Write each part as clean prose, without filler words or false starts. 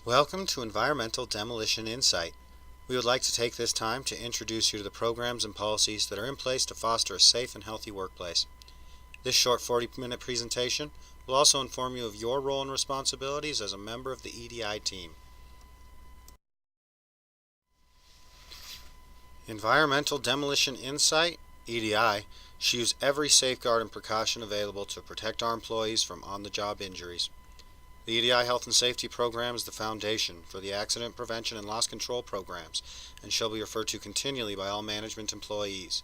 Welcome to Environmental Demolition Insight. We would like to take this time to introduce you to the programs and policies that are in place to foster a safe and healthy workplace. This short 40-minute presentation will also inform you of your role and responsibilities as a member of the EDI team. Environmental Demolition Insight, EDI, should use every safeguard and precaution available to protect our employees from on-the-job injuries. The EDI Health and Safety Program is the foundation for the accident prevention and loss control programs and shall be referred to continually by all management employees.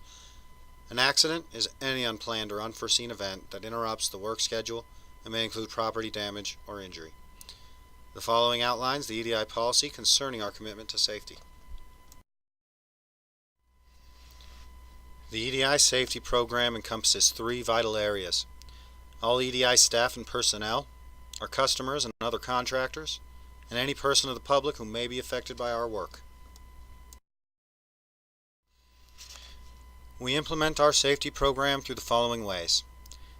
An accident is any unplanned or unforeseen event that interrupts the work schedule and may include property damage or injury. The following outlines the EDI policy concerning our commitment to safety. The EDI Safety Program encompasses three vital areas: all EDI staff and personnel, our customers and other contractors, and any person of the public who may be affected by our work. We implement our safety program through the following ways: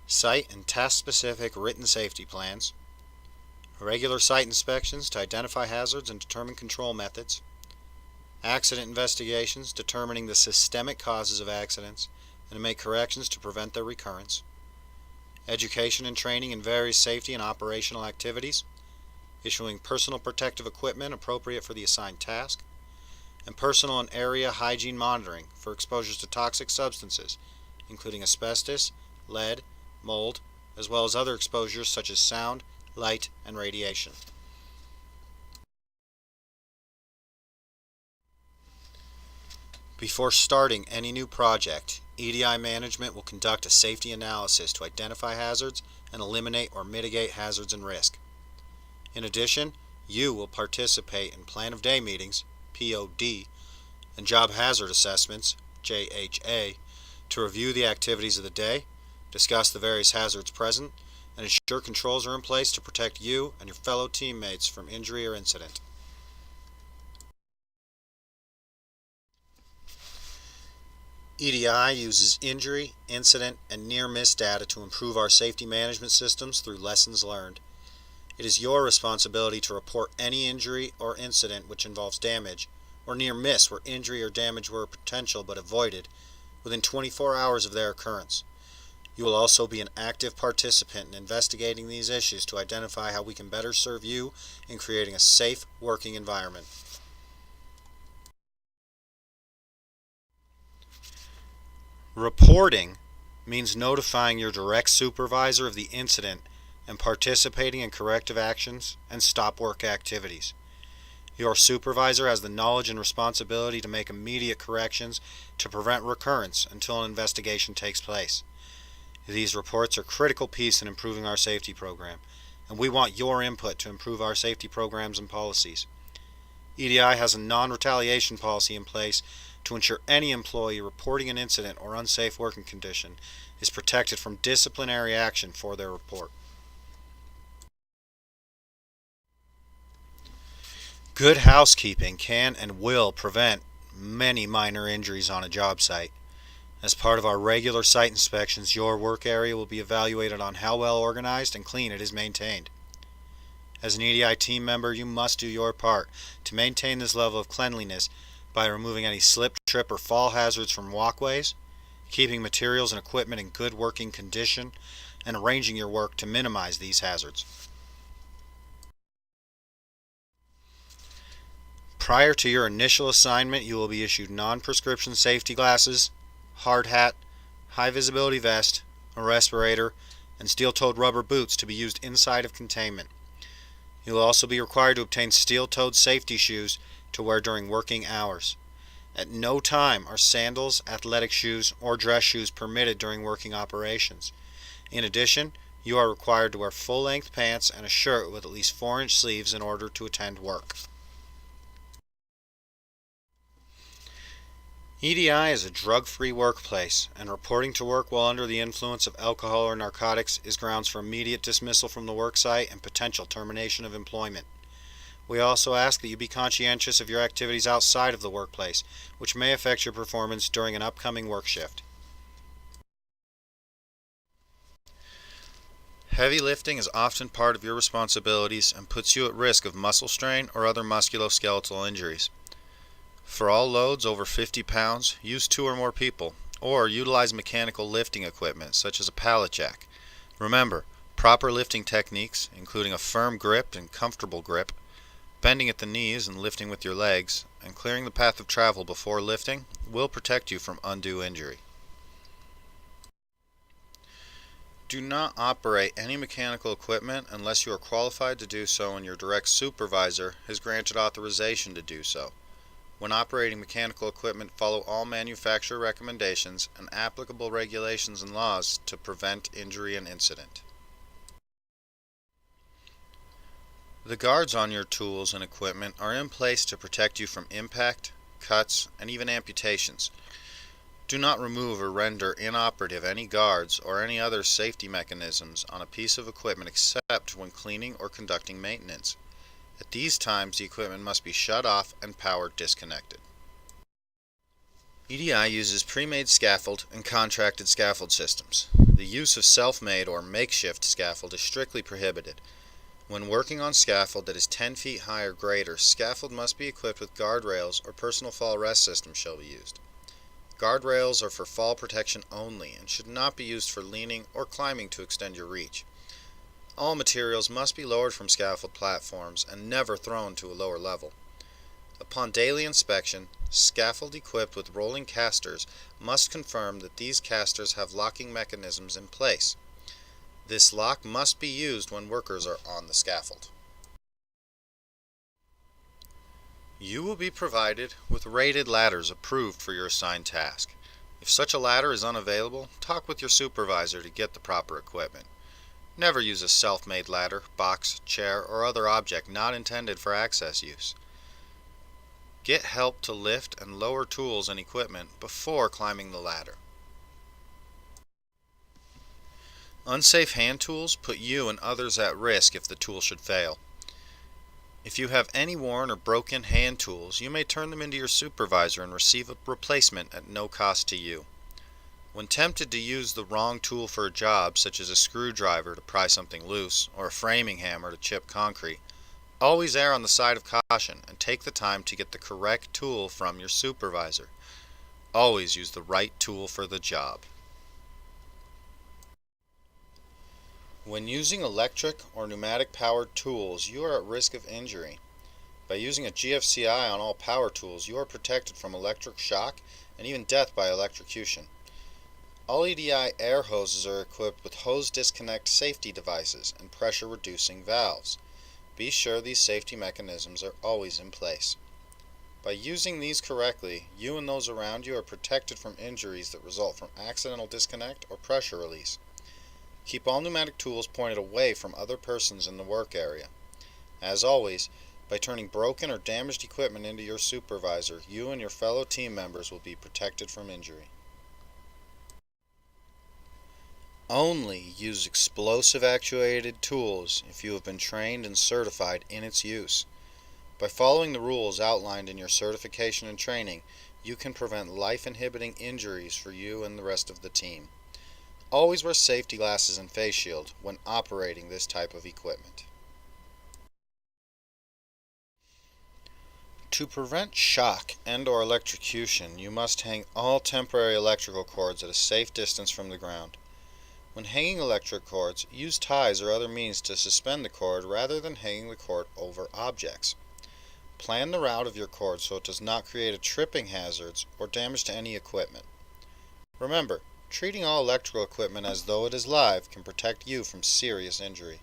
site and task-specific written safety plans, regular site inspections to identify hazards and determine control methods, accident investigations determining the systemic causes of accidents and to make corrections to prevent their recurrence, education and training in various safety and operational activities, issuing personal protective equipment appropriate for the assigned task, and personal and area hygiene monitoring for exposures to toxic substances, including asbestos, lead, mold, as well as other exposures such as sound, light, and radiation. Before starting any new project, EDI management will conduct a safety analysis to identify hazards and eliminate or mitigate hazards and risk. In addition, you will participate in Plan of Day meetings, POD, and Job Hazard Assessments, JHA, to review the activities of the day, discuss the various hazards present, and ensure controls are in place to protect you and your fellow teammates from injury or incident. EDI uses injury, incident, and near-miss data to improve our safety management systems through lessons learned. It is your responsibility to report any injury or incident which involves damage, or near-miss where injury or damage were potential but avoided, within 24 hours of their occurrence. You will also be an active participant in investigating these issues to identify how we can better serve you in creating a safe working environment. Reporting means notifying your direct supervisor of the incident and participating in corrective actions and stop work activities. Your supervisor has the knowledge and responsibility to make immediate corrections to prevent recurrence until an investigation takes place. These reports are a critical piece in improving our safety program, and we want your input to improve our safety programs and policies. EDI has a non-retaliation policy in place to ensure any employee reporting an incident or unsafe working condition is protected from disciplinary action for their report. Good housekeeping can and will prevent many minor injuries on a job site. As part of our regular site inspections, your work area will be evaluated on how well organized and clean it is maintained. As an EDI team member, you must do your part to maintain this level of cleanliness by removing any slip, trip, or fall hazards from walkways, keeping materials and equipment in good working condition, and arranging your work to minimize these hazards. Prior to your initial assignment, you will be issued non-prescription safety glasses, hard hat, high visibility vest, a respirator, and steel-toed rubber boots to be used inside of containment. You will also be required to obtain steel-toed safety shoes to wear during working hours. At no time are sandals, athletic shoes, or dress shoes permitted during working operations. In addition, you are required to wear full-length pants and a shirt with at least 4-inch sleeves in order to attend work. EDI is a drug-free workplace, and reporting to work while under the influence of alcohol or narcotics is grounds for immediate dismissal from the worksite and potential termination of employment. We also ask that you be conscientious of your activities outside of the workplace, which may affect your performance during an upcoming work shift. Heavy lifting is often part of your responsibilities and puts you at risk of muscle strain or other musculoskeletal injuries. For all loads over 50 pounds, use 2 or more people, or utilize mechanical lifting equipment such as a pallet jack. Remember, proper lifting techniques, including a firm grip and comfortable grip, bending at the knees and lifting with your legs, and clearing the path of travel before lifting, will protect you from undue injury. Do not operate any mechanical equipment unless you are qualified to do so and your direct supervisor has granted authorization to do so. When operating mechanical equipment, follow all manufacturer recommendations and applicable regulations and laws to prevent injury and incident. The guards on your tools and equipment are in place to protect you from impact, cuts, and even amputations. Do not remove or render inoperative any guards or any other safety mechanisms on a piece of equipment except when cleaning or conducting maintenance. At these times, the equipment must be shut off and power disconnected. EDI uses pre-made scaffold and contracted scaffold systems. The use of self-made or makeshift scaffold is strictly prohibited. When working on scaffold that is 10 feet high or greater, scaffold must be equipped with guardrails or personal fall rest systems shall be used. Guardrails are for fall protection only and should not be used for leaning or climbing to extend your reach. All materials must be lowered from scaffold platforms and never thrown to a lower level. Upon daily inspection, scaffold equipped with rolling casters must confirm that these casters have locking mechanisms in place. This lock must be used when workers are on the scaffold. You will be provided with rated ladders approved for your assigned task. If such a ladder is unavailable, talk with your supervisor to get the proper equipment. Never use a self-made ladder, box, chair, or other object not intended for access use. Get help to lift and lower tools and equipment before climbing the ladder. Unsafe hand tools put you and others at risk if the tool should fail. If you have any worn or broken hand tools, you may turn them into your supervisor and receive a replacement at no cost to you. When tempted to use the wrong tool for a job, such as a screwdriver to pry something loose or a framing hammer to chip concrete, always err on the side of caution and take the time to get the correct tool from your supervisor. Always use the right tool for the job. When using electric or pneumatic powered tools, you are at risk of injury. By using a GFCI on all power tools, you are protected from electric shock and even death by electrocution. All EDI air hoses are equipped with hose disconnect safety devices and pressure reducing valves. Be sure these safety mechanisms are always in place. By using these correctly, you and those around you are protected from injuries that result from accidental disconnect or pressure release. Keep all pneumatic tools pointed away from other persons in the work area. As always, by turning broken or damaged equipment into your supervisor, you and your fellow team members will be protected from injury. Only use explosive actuated tools if you have been trained and certified in its use. By following the rules outlined in your certification and training, you can prevent life-inhibiting injuries for you and the rest of the team. Always wear safety glasses and face shield when operating this type of equipment. To prevent shock and/or electrocution, you must hang all temporary electrical cords at a safe distance from the ground. When hanging electric cords, use ties or other means to suspend the cord rather than hanging the cord over objects. Plan the route of your cord so it does not create a tripping hazards or damage to any equipment. Remember, treating all electrical equipment as though it is live can protect you from serious injury.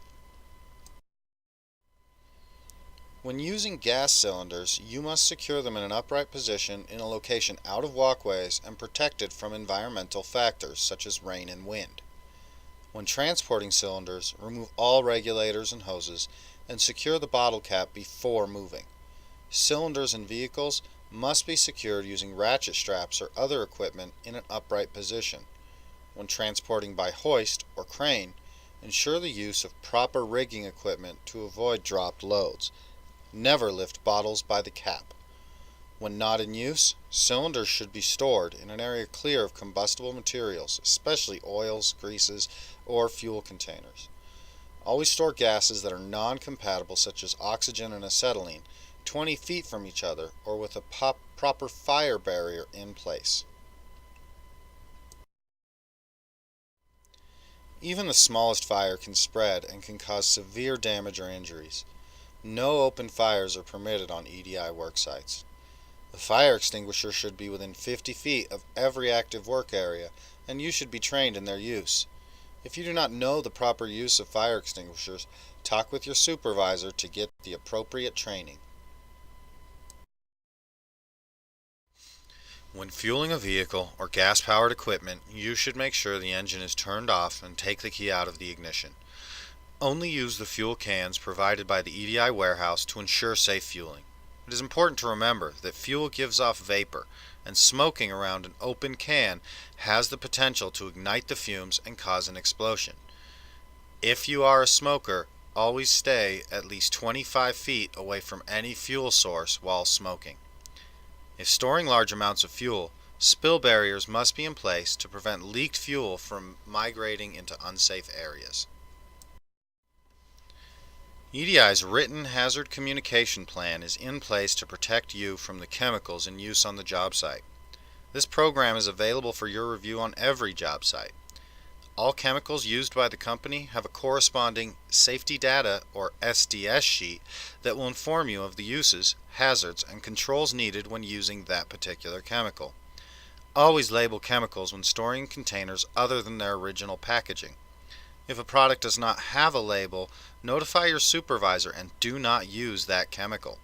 When using gas cylinders, you must secure them in an upright position in a location out of walkways and protected from environmental factors such as rain and wind. When transporting cylinders, remove all regulators and hoses and secure the bottle cap before moving. Cylinders in vehicles must be secured using ratchet straps or other equipment in an upright position. When transporting by hoist or crane, ensure the use of proper rigging equipment to avoid dropped loads. Never lift bottles by the cap. When not in use, cylinders should be stored in an area clear of combustible materials, especially oils, greases, or fuel containers. Always store gases that are non-compatible, such as oxygen and acetylene, 20 feet from each other or with a proper fire barrier in place. Even the smallest fire can spread and can cause severe damage or injuries. No open fires are permitted on EDI work sites. The fire extinguisher should be within 50 feet of every active work area, and you should be trained in their use. If you do not know the proper use of fire extinguishers, talk with your supervisor to get the appropriate training. When fueling a vehicle or gas-powered equipment, you should make sure the engine is turned off and take the key out of the ignition. Only use the fuel cans provided by the EDI warehouse to ensure safe fueling. It is important to remember that fuel gives off vapor, and smoking around an open can has the potential to ignite the fumes and cause an explosion. If you are a smoker, always stay at least 25 feet away from any fuel source while smoking. If storing large amounts of fuel, spill barriers must be in place to prevent leaked fuel from migrating into unsafe areas. EDI's written hazard communication plan is in place to protect you from the chemicals in use on the job site. This program is available for your review on every job site. All chemicals used by the company have a corresponding Safety Data or SDS sheet that will inform you of the uses, hazards, and controls needed when using that particular chemical. Always label chemicals when storing containers other than their original packaging. If a product does not have a label, notify your supervisor and do not use that chemical.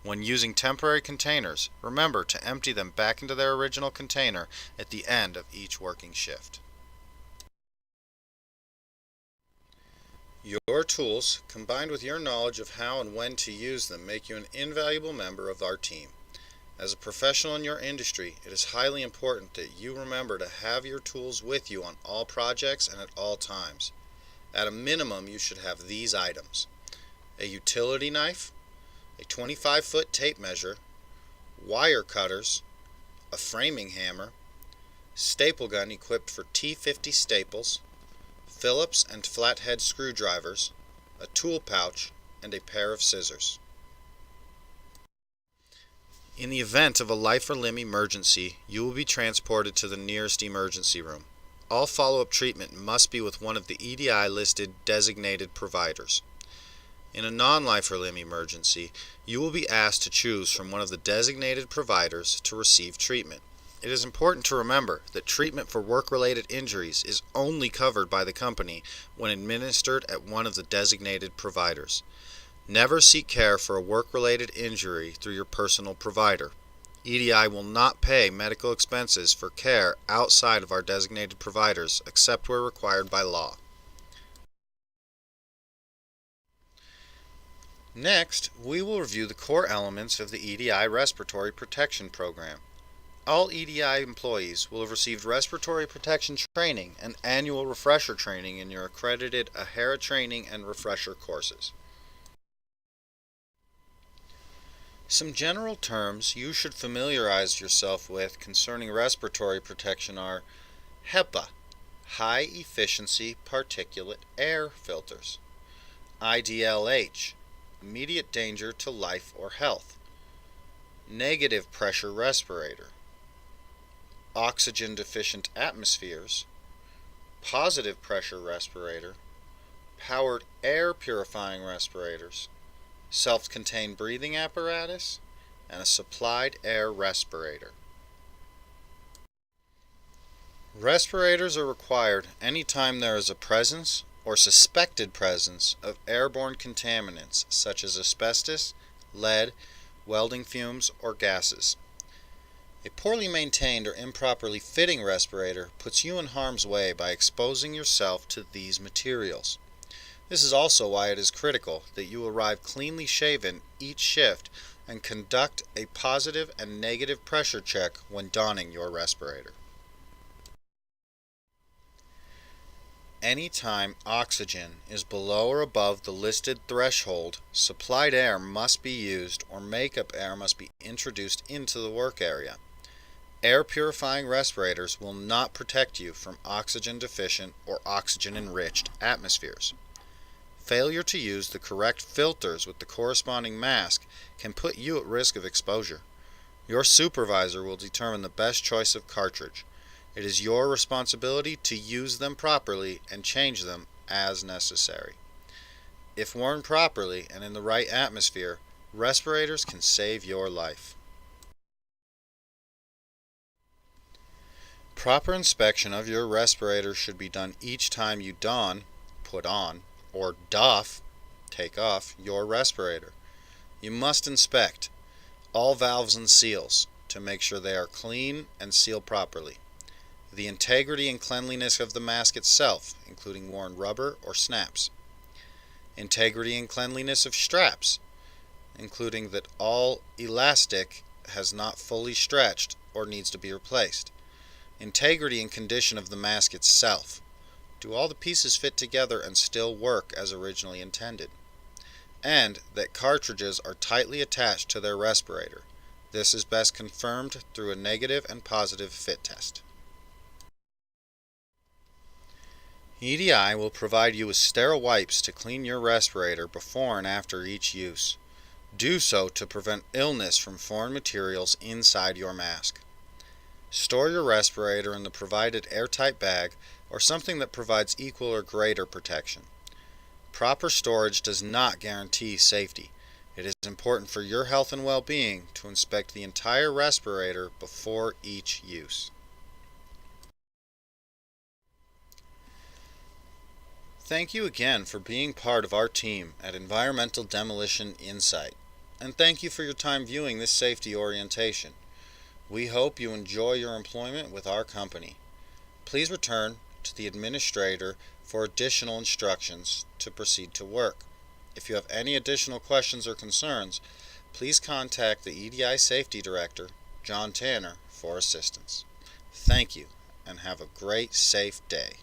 When using temporary containers, remember to empty them back into their original container at the end of each working shift. Your tools, combined with your knowledge of how and when to use them, make you an invaluable member of our team. As a professional in your industry, it is highly important that you remember to have your tools with you on all projects and at all times. At a minimum, you should have these items: a utility knife, a 25-foot tape measure, wire cutters, a framing hammer, staple gun equipped for T50 staples, Phillips and flathead screwdrivers, a tool pouch, and a pair of scissors. In the event of a life or limb emergency, you will be transported to the nearest emergency room. All follow-up treatment must be with one of the EDI listed designated providers. In a non-life or limb emergency, you will be asked to choose from one of the designated providers to receive treatment. It is important to remember that treatment for work-related injuries is only covered by the company when administered at one of the designated providers. Never seek care for a work-related injury through your personal provider. EDI will not pay medical expenses for care outside of our designated providers except where required by law. Next, we will review the core elements of the EDI Respiratory Protection Program. All EDI employees will have received respiratory protection training and annual refresher training in your accredited AHERA training and refresher courses. Some general terms you should familiarize yourself with concerning respiratory protection are HEPA, High Efficiency Particulate Air Filters, IDLH, Immediate Danger to Life or Health, Negative Pressure Respirator, Oxygen Deficient Atmospheres, Positive Pressure Respirator, Powered Air Purifying Respirators, Self-contained breathing apparatus, and a supplied air respirator. Respirators are required anytime there is a presence or suspected presence of airborne contaminants such as asbestos, lead, welding fumes, or gases. A poorly maintained or improperly fitting respirator puts you in harm's way by exposing yourself to these materials. This is also why it is critical that you arrive cleanly shaven each shift and conduct a positive and negative pressure check when donning your respirator. Anytime oxygen is below or above the listed threshold, supplied air must be used or makeup air must be introduced into the work area. Air purifying respirators will not protect you from oxygen deficient or oxygen enriched atmospheres. Failure to use the correct filters with the corresponding mask can put you at risk of exposure. Your supervisor will determine the best choice of cartridge. It is your responsibility to use them properly and change them as necessary. If worn properly and in the right atmosphere, respirators can save your life. Proper inspection of your respirator should be done each time you don, put on, or doff, take off, your respirator. You must inspect all valves and seals to make sure they are clean and sealed properly. The integrity and cleanliness of the mask itself, including worn rubber or snaps. Integrity and cleanliness of straps, including that all elastic has not fully stretched or needs to be replaced. Integrity and condition of the mask itself. Do all the pieces fit together and still work as originally intended? And that cartridges are tightly attached to their respirator. This is best confirmed through a negative and positive fit test. EDI will provide you with sterile wipes to clean your respirator before and after each use. Do so to prevent illness from foreign materials inside your mask. Store your respirator in the provided airtight bag or something that provides equal or greater protection. Proper storage does not guarantee safety. It is important for your health and well-being to inspect the entire respirator before each use. Thank you again for being part of our team at Environmental Demolition Insight, and thank you for your time viewing this safety orientation. We hope you enjoy your employment with our company. Please return to the administrator for additional instructions to proceed to work. If you have any additional questions or concerns, please contact the EDI Safety Director, John Tanner, for assistance. Thank you, and have a great, safe day.